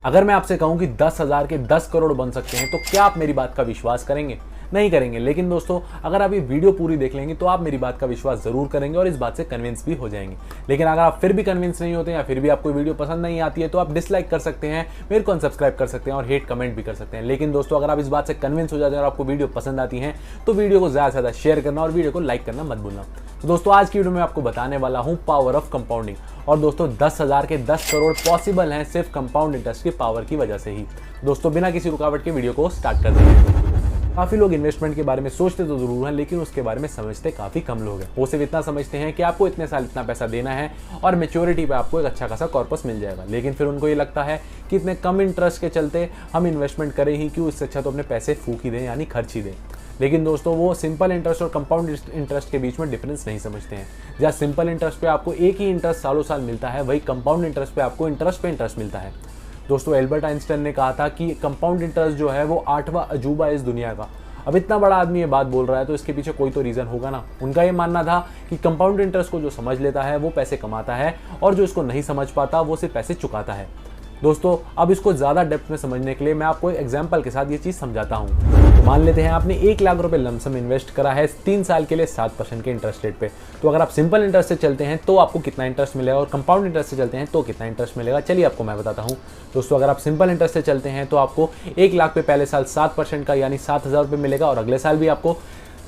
अगर मैं आपसे कहूं कि 10,000 के 10 करोड़ बन सकते हैं तो क्या आप मेरी बात का विश्वास करेंगे? नहीं करेंगे। लेकिन दोस्तों, अगर आप ये वीडियो पूरी देख लेंगे तो आप मेरी बात का विश्वास जरूर करेंगे और इस बात से कन्विंस भी हो जाएंगे। लेकिन अगर आप फिर भी कन्विंस नहीं होते या फिर भी आपको वीडियो पसंद नहीं आती है तो आप डिसलाइक कर सकते हैं, मेरे को अनसब्सक्राइब कर सकते हैं और हेट कमेंट भी कर सकते हैं। लेकिन दोस्तों, अगर आप इस बात से कन्विंस हो जाते हैं और आपको वीडियो पसंद आती है तो वीडियो को ज्यादा से ज्यादा शेयर करना और वीडियो को लाइक करना मत भूलना। तो दोस्तों, आज की वीडियो में आपको बताने वाला हूं पावर ऑफ कंपाउंडिंग। और दोस्तों, 10,000 के 10 करोड़ पॉसिबल हैं सिर्फ कंपाउंड इंटरेस्ट की पावर की वजह से ही। दोस्तों, बिना किसी रुकावट के वीडियो को स्टार्ट कर देंगे। काफी लोग इन्वेस्टमेंट के बारे में सोचते तो जरूर हैं, लेकिन उसके बारे में समझते काफी कम लोग हैं। वो सिर्फ इतना समझते हैं कि आपको इतने साल इतना पैसा देना है और मैच्योरिटी पे आपको एक अच्छा खासा कॉर्पस मिल जाएगा। लेकिन फिर उनको ये लगता है कि इतने कम इंटरेस्ट के चलते हम इन्वेस्टमेंट करें ही क्यों, इससे अच्छा तो अपने पैसे फूक ही दें, यानी खर्च ही दें। लेकिन दोस्तों, वो सिंपल इंटरेस्ट और कंपाउंड इंटरेस्ट के बीच में डिफरेंस नहीं समझते हैं। जहाँ सिंपल इंटरेस्ट पे आपको एक ही इंटरेस्ट सालों साल मिलता है, वही कंपाउंड इंटरेस्ट पे आपको इंटरेस्ट पे इंटरेस्ट मिलता है। दोस्तों, एल्बर्ट आइंस्टाइन ने कहा था कि कंपाउंड इंटरेस्ट जो है वो 8वां अजूबा है इस दुनिया का। अब इतना बड़ा आदमी ये बात बोल रहा है तो इसके पीछे कोई तो रीजन होगा ना। उनका ये मानना था कि कंपाउंड इंटरेस्ट को जो समझ लेता है वो पैसे कमाता है और जो इसको नहीं समझ पाता वो सिर्फ पैसे चुकाता है। दोस्तों, अब इसको ज़्यादा डेप्थ में समझने के लिए मैं आपको एक एग्जाम्पल के साथ ये चीज़ समझाता हूँ। तो मान लेते हैं आपने 1 लाख रुपए लमसम इन्वेस्ट करा है 3 साल के लिए 7% के इंटरेस्ट रेट पे। तो अगर आप सिंपल इंटरेस्ट से चलते हैं तो आपको कितना इंटरेस्ट मिलेगा और कंपाउंड इंटरेस्ट से चलते हैं तो कितना इंटरेस्ट मिलेगा, चलिए आपको मैं बताता हूँ। दोस्तों, अगर आप सिंपल इंटरेस्ट से चलते हैं तो आपको 1 लाख पे पहले साल 7% का यानी 7,000 रुपये मिलेगा और अगले साल भी आपको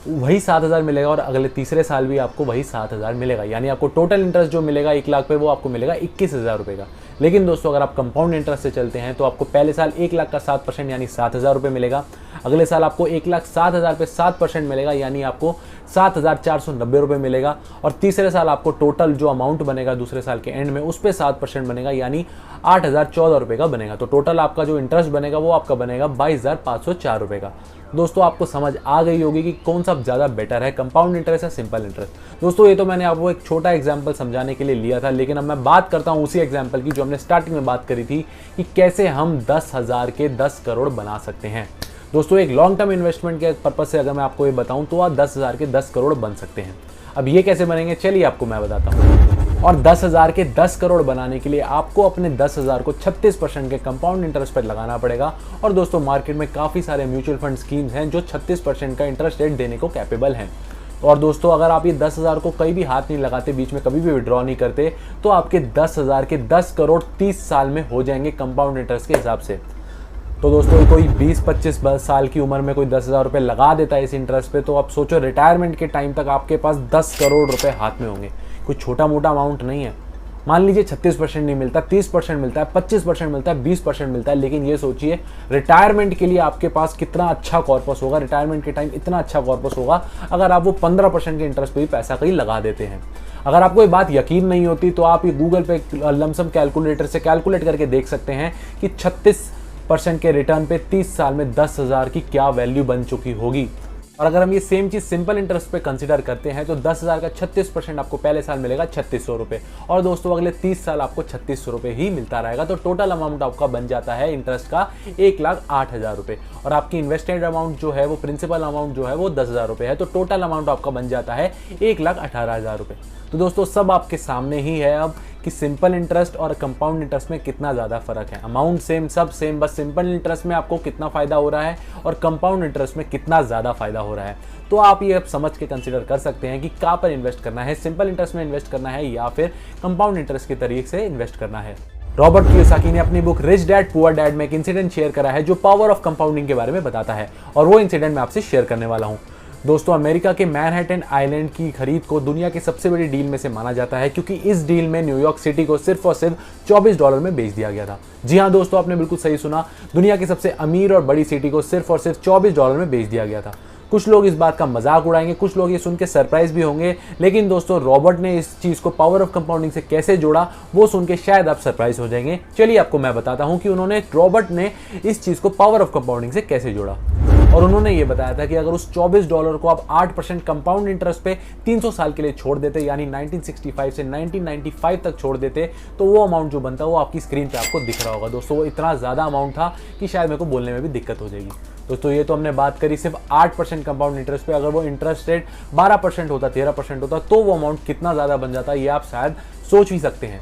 वही 7,000 मिलेगा और अगले तीसरे साल भी आपको वही 7,000 मिलेगा। यानी आपको टोटल इंटरेस्ट जो मिलेगा 1 लाख पे वो आपको मिलेगा 21,000 रुपये का। लेकिन दोस्तों, अगर आप कंपाउंड इंटरेस्ट से चलते हैं तो आपको पहले साल 1 लाख का 7% यानी 7,000 रुपये मिलेगा। अगले साल आपको 1,07,000 पे 7% मिलेगा यानी आपको 7,490 रुपये मिलेगा। और तीसरे साल आपको टोटल जो अमाउंट बनेगा दूसरे साल के एंड में उस पर 7% बनेगा यानी 8,014 रुपये का बनेगा। तो टोटल आपका जो इंटरेस्ट बनेगा वो आपका बनेगा 22,504 रुपये का। दोस्तों, आपको समझ आ गई होगी कि कौन सा ज़्यादा बेटर है, कंपाउंड इंटरेस्ट या सिंपल इंटरेस्ट। दोस्तों, ये तो मैंने आपको एक छोटा एग्जांपल समझाने के लिए लिया था, लेकिन अब मैं बात करता हूँ उसी एग्जांपल की जो हमने स्टार्टिंग में बात करी थी कि कैसे हम 10,000 के 10 करोड़ बना सकते हैं। दोस्तों, एक लॉन्ग टर्म इन्वेस्टमेंट के पर्पज से अगर मैं आपको ये बताऊँ तो आप 10,000 के 10 करोड़ बन सकते हैं। अब ये कैसे बनेंगे, चलिए आपको मैं बताता हूँ। और 10,000 के 10 करोड़ बनाने के लिए आपको अपने 10,000 को 36% के कंपाउंड इंटरेस्ट पर लगाना पड़ेगा। और दोस्तों, मार्केट में काफ़ी सारे म्यूचुअल फंड स्कीम्स हैं जो 36% का इंटरेस्ट रेट देने को कैपेबल हैं। और दोस्तों, अगर आप ये 10,000 को कहीं भी हाथ नहीं लगाते, बीच में कभी भी विड्रॉ नहीं करते, तो आपके 10,000 के 10 करोड़ 30 साल में हो जाएंगे कंपाउंड इंटरेस्ट के हिसाब से। तो दोस्तों, कोई 20-25 साल की उम्र में कोई 10,000 रुपये लगा देता है इस इंटरेस्ट पे, तो आप सोचो रिटायरमेंट के टाइम तक आपके पास 10 करोड़ रुपए हाथ में होंगे। कोई छोटा मोटा अमाउंट नहीं है। मान लीजिए 36% नहीं मिलता, 30% मिलता है, 25% मिलता है, 20% मिलता है, लेकिन ये सोचिए रिटायरमेंट के लिए आपके पास कितना अच्छा कॉर्पस होगा, रिटायरमेंट के टाइम इतना अच्छा कॉर्पस होगा अगर आप वो 15% के इंटरेस्ट पे भी पैसा कहीं लगा देते हैं। अगर आपको ये बात यकीन नहीं होती तो आप ये गूगल पे लमसम कैलकुलेटर से कैलकुलेट करके देख सकते हैं कि 36% के रिटर्न पे 30 साल में 10,000 की क्या वैल्यू बन चुकी होगी। और अगर हम ये सेम चीज़ सिंपल इंटरेस्ट पे कंसीडर करते हैं तो 10,000 का 36% आपको पहले साल मिलेगा 3,600 रुपये और दोस्तों अगले 30 साल आपको 3,600 रुपये ही मिलता रहेगा। तो टोटल अमाउंट आपका बन जाता है इंटरेस्ट का 1,08,000 रुपये और आपकी इन्वेस्टेड अमाउंट जो है वो प्रिंसिपल अमाउंट जो है वो 10,000 रुपये है। तो टोटल अमाउंट आपका बन जाता है 1,18,000 रुपये। तो दोस्तों सब आपके सामने ही है अब कि सिंपल इंटरेस्ट और कंपाउंड इंटरेस्ट में कितना ज़्यादा फर्क है। अमाउंट सेम, सब सेम, बस सिंपल इंटरेस्ट में आपको कितना फ़ायदा हो रहा है और कंपाउंड इंटरेस्ट में कितना ज़्यादा फ़ायदा हो रहा है। तो आप ये अब समझ के कंसीडर कर सकते हैं कि कहाँ पर इन्वेस्ट करना है, सिंपल इंटरेस्ट में इन्वेस्ट करना है या फिर कंपाउंड इंटरेस्ट के तरीके से इन्वेस्ट करना है। रॉबर्ट कियोसाकी ने अपनी book rich dad poor dad में एक इंसिडेंट शेयर करा है जो पावर ऑफ कंपाउंडिंग के बारे में बताता है और वो इंसिडेंट मैं आपसे शेयर करने वाला हूँ। दोस्तों अमेरिका के मैनहट्टन आइलैंड की खरीद को दुनिया की सबसे बड़ी डील में से माना जाता है क्योंकि इस डील में न्यूयॉर्क सिटी को सिर्फ और सिर्फ $24 में बेच दिया गया था। जी हाँ दोस्तों, आपने बिल्कुल सही सुना, दुनिया की सबसे अमीर और बड़ी सिटी को सिर्फ और सिर्फ $24 में बेच दिया गया था। कुछ लोग इस बात का मजाक उड़ाएंगे, कुछ लोग ये सुन के सरप्राइज भी होंगे, लेकिन दोस्तों रॉबर्ट ने इस चीज़ को पावर ऑफ कंपाउंडिंग से कैसे जोड़ा वो सुन के शायद आप सरप्राइज हो जाएंगे। चलिए आपको मैं बताता हूँ कि रॉबर्ट ने इस चीज़ को पावर ऑफ कंपाउंडिंग से कैसे जोड़ा। और उन्होंने ये बताया था कि अगर उस $24 को आप 8% कंपाउंड इंटरेस्ट पे 300 साल के लिए छोड़ देते, यानी 1965 से 1995 तक छोड़ देते, तो वो अमाउंट जो बनता है वो आपकी स्क्रीन पे आपको दिख रहा होगा। दोस्तों वो इतना ज़्यादा अमाउंट था कि शायद मेरे को बोलने में भी दिक्कत हो जाएगी। दोस्तों ये तो हमने बात करी सिर्फ 8% कंपाउंड इंटरेस्ट पे। अगर वो इंटरेस्ट रेट 12% होता, 13% होता, तो वो अमाउंट कितना ज़्यादा बन जाता ये आप शायद सोच भी सकते हैं।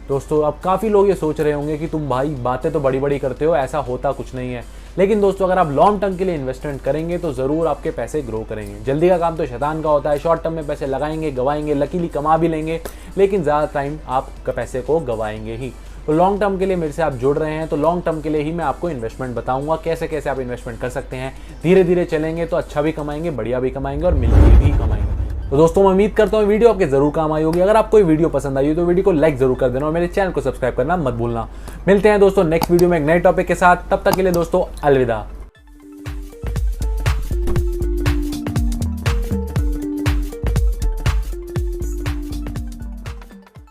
दोस्तों अब काफ़ी लोग ये सोच रहे होंगे कि तुम भाई बातें तो बड़ी बड़ी करते हो, ऐसा होता कुछ नहीं है। लेकिन दोस्तों अगर आप लॉन्ग टर्म के लिए इन्वेस्टमेंट करेंगे तो ज़रूर आपके पैसे ग्रो करेंगे। जल्दी का काम तो शैतान का होता है, शॉर्ट टर्म में पैसे लगाएंगे, गवाएंगे, लकीली कमा भी लेंगे, लेकिन ज़्यादा टाइम आप पैसे को गवाएंगे ही। तो लॉन्ग टर्म के लिए मेरे से आप जुड़ रहे हैं तो लॉन्ग टर्म के लिए ही मैं आपको इन्वेस्टमेंट बताऊंगा, कैसे कैसे आप इन्वेस्टमेंट कर सकते हैं। धीरे धीरे चलेंगे तो अच्छा भी कमाएंगे, बढ़िया भी कमाएंगे और मिलकर भी कमाएंगे। तो दोस्तों मैं उम्मीद करता हूँ वीडियो आपके जरूर काम आई होगी। अगर आपको ये वीडियो पसंद आई हो तो वीडियो को लाइक जरूर कर देना और मेरे चैनल को सब्सक्राइब करना मत भूलना। मिलते हैं दोस्तों नेक्स्ट वीडियो में एक नए टॉपिक के साथ, तब तक के लिए दोस्तों अलविदा।